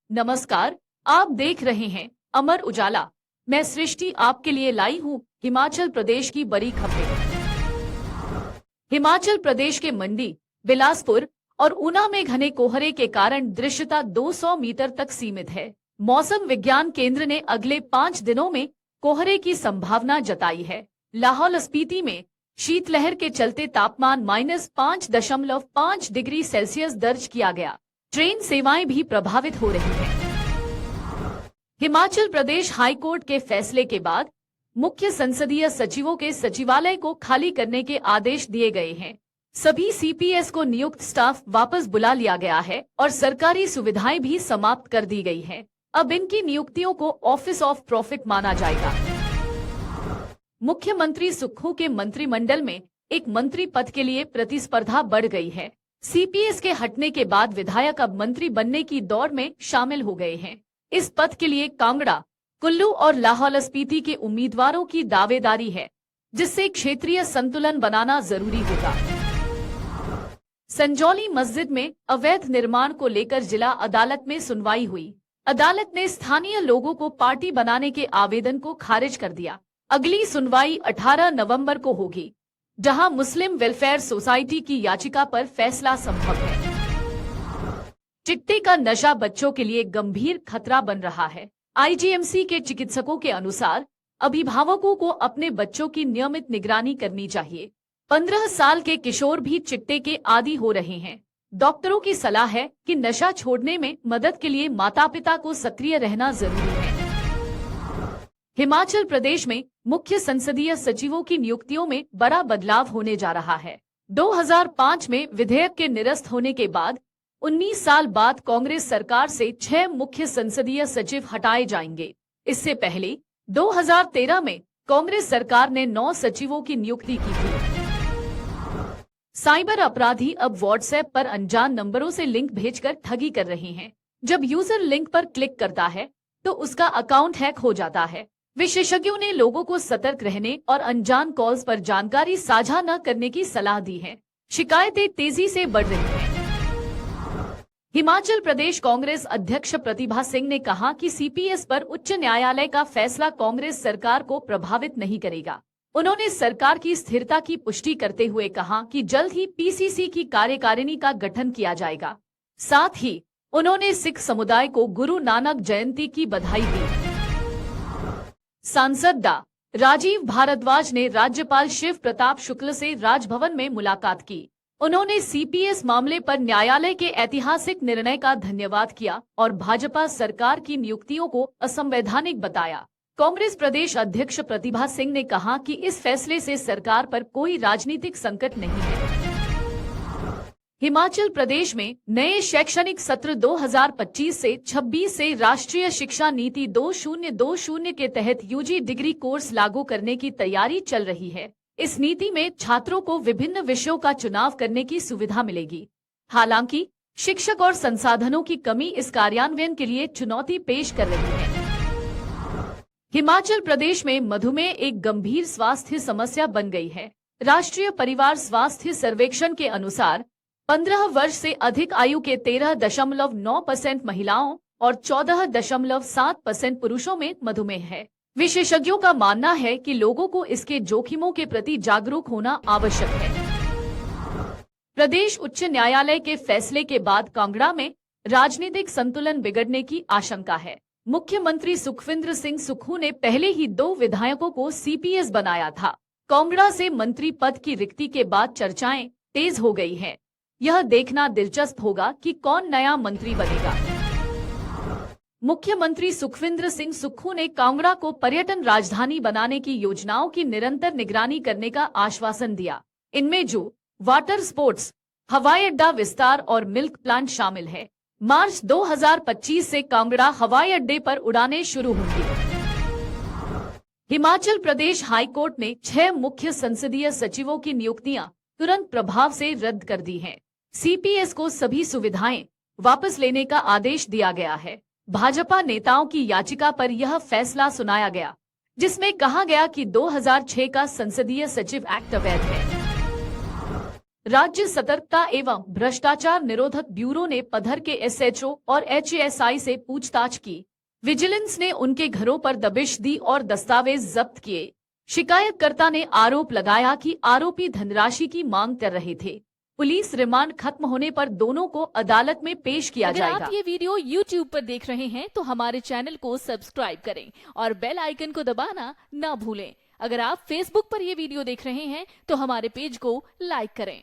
नमस्कार, आप देख रहे हैं अमर उजाला। मैं सृष्टि आपके लिए लाई हूँ हिमाचल प्रदेश की बड़ी खबरें। हिमाचल प्रदेश के मंडी, बिलासपुर और ऊना में घने कोहरे के कारण दृश्यता 200 मीटर तक सीमित है। मौसम विज्ञान केंद्र ने अगले 5 दिनों में कोहरे की संभावना जताई है। लाहौल स्पीति में शीतलहर के चलते तापमान -5.5 डिग्री सेल्सियस दर्ज किया गया। ट्रेन सेवाएं भी प्रभावित हो रही हैं। हिमाचल प्रदेश हाईकोर्ट के फैसले के बाद मुख्य संसदीय सचिवों के सचिवालय को खाली करने के आदेश दिए गए हैं। सभी सीपीएस को नियुक्त स्टाफ वापस बुला लिया गया है और सरकारी सुविधाएं भी समाप्त कर दी गई हैं। अब इनकी नियुक्तियों को ऑफिस ऑफ प्रॉफिट माना जाएगा। मुख्यमंत्री सुक्खू के मंत्रिमंडल में एक मंत्री पद के लिए प्रतिस्पर्धा बढ़ गई है। सीपीएस के हटने के बाद विधायक अब मंत्री बनने की दौड़ में शामिल हो गए हैं। इस पद के लिए कांगड़ा, कुल्लू और लाहौल स्पीति के उम्मीदवारों की दावेदारी है, जिससे क्षेत्रीय संतुलन बनाना जरूरी होगा। संजौली मस्जिद में अवैध निर्माण को लेकर जिला अदालत में सुनवाई हुई। अदालत ने स्थानीय लोगों को पार्टी बनाने के आवेदन को खारिज कर दिया। अगली सुनवाई 18 नवंबर को होगी, जहां मुस्लिम वेलफेयर सोसाइटी की याचिका पर फैसला संभव है। चिट्टे का नशा बच्चों के लिए गंभीर खतरा बन रहा है। आईजीएमसी के चिकित्सकों के अनुसार अभिभावकों को अपने बच्चों की नियमित निगरानी करनी चाहिए। 15 साल के किशोर भी चिट्टे के आदी हो रहे हैं। डॉक्टरों की सलाह है कि नशा छोड़ने में मदद के लिए माता पिता को सक्रिय रहना जरूरी है। हिमाचल प्रदेश में मुख्य संसदीय सचिवों की नियुक्तियों में बड़ा बदलाव होने जा रहा है। 2005 में विधेयक के निरस्त होने के बाद 19 साल बाद कांग्रेस सरकार से 6 मुख्य संसदीय सचिव हटाए जाएंगे। इससे पहले 2013 में कांग्रेस सरकार ने 9 सचिवों की नियुक्ति की थी। साइबर अपराधी अब व्हाट्सएप पर अनजान नंबरों से लिंक भेजकर ठगी कर रहे हैं। जब यूजर लिंक पर क्लिक करता है तो उसका अकाउंट हैक हो जाता है। विशेषज्ञों ने लोगों को सतर्क रहने और अनजान कॉल्स पर जानकारी साझा न करने की सलाह दी है। शिकायतें तेजी से बढ़ रही हैं। हिमाचल प्रदेश कांग्रेस अध्यक्ष प्रतिभा सिंह ने कहा कि सीपीएस पर उच्च न्यायालय का फैसला कांग्रेस सरकार को प्रभावित नहीं करेगा। उन्होंने सरकार की स्थिरता की पुष्टि करते हुए कहा कि जल्द ही पीसीसी की कार्यकारिणी का गठन किया जाएगा। साथ ही उन्होंने सिख समुदाय को गुरु नानक जयंती की बधाई दी। सांसद डा. राजीव भारद्वाज ने राज्यपाल शिव प्रताप शुक्ल से राजभवन में मुलाकात की। उन्होंने सीपीएस मामले पर न्यायालय के ऐतिहासिक निर्णय का धन्यवाद किया और भाजपा सरकार की नियुक्तियों को असंवैधानिक बताया। कांग्रेस प्रदेश अध्यक्ष प्रतिभा सिंह ने कहा कि इस फैसले से सरकार पर कोई राजनीतिक संकट नहीं है। हिमाचल प्रदेश में नए शैक्षणिक सत्र 2025 से 26 से राष्ट्रीय शिक्षा नीति 2020 के तहत यूजी डिग्री कोर्स लागू करने की तैयारी चल रही है। इस नीति में छात्रों को विभिन्न विषयों का चुनाव करने की सुविधा मिलेगी। हालांकि शिक्षक और संसाधनों की कमी इस कार्यान्वयन के लिए चुनौती पेश कर रही है। हिमाचल प्रदेश में मधुमेह एक गंभीर स्वास्थ्य समस्या बन गई है। राष्ट्रीय परिवार स्वास्थ्य सर्वेक्षण के अनुसार 15 वर्ष से अधिक आयु के 13.9% महिलाओं और 14.7% पुरुषों में मधुमेह है। विशेषज्ञों का मानना है कि लोगों को इसके जोखिमों के प्रति जागरूक होना आवश्यक है। प्रदेश उच्च न्यायालय के फैसले के बाद कांगड़ा में राजनीतिक संतुलन बिगड़ने की आशंका है। मुख्यमंत्री सुखविंदर सिंह सुक्खू ने पहले ही 2 विधायकों को सीपीएस बनाया था। कांगड़ा से मंत्री पद की रिक्ति के बाद चर्चाएं तेज हो गई हैं। यह देखना दिलचस्प होगा कि कौन नया मंत्री बनेगा। मुख्यमंत्री सुखविंदर सिंह सुक्खू ने कांगड़ा को पर्यटन राजधानी बनाने की योजनाओं की निरंतर निगरानी करने का आश्वासन दिया। इनमें जू, वाटर स्पोर्ट्स, हवाई अड्डा विस्तार और मिल्क प्लांट शामिल है। मार्च 2025 से कांगड़ा हवाई अड्डे पर उड़ानें शुरू होंगी। हिमाचल प्रदेश हाईकोर्ट ने 6 मुख्य संसदीय सचिवों की नियुक्तियां तुरंत प्रभाव से रद्द कर दी हैं। सीपीएस को सभी सुविधाएं वापस लेने का आदेश दिया गया है। भाजपा नेताओं की याचिका पर यह फैसला सुनाया गया, जिसमें कहा गया कि 2006 का संसदीय सचिव एक्ट अवैध है। राज्य सतर्कता एवं भ्रष्टाचार निरोधक ब्यूरो ने पधर के एसएचओ और एचएएसआई से पूछताछ की। विजिलेंस ने उनके घरों पर दबिश दी और दस्तावेज जब्त किए। शिकायतकर्ता ने आरोप लगाया कि आरोपी धनराशि की मांग कर रहे थे। पुलिस रिमांड खत्म होने पर दोनों को अदालत में पेश किया जाएगा। अगर आप ये वीडियो YouTube पर देख रहे हैं तो हमारे चैनल को सब्सक्राइब करें और बेल आइकन को दबाना ना भूलें। अगर आप Facebook पर ये वीडियो देख रहे हैं तो हमारे पेज को लाइक करें।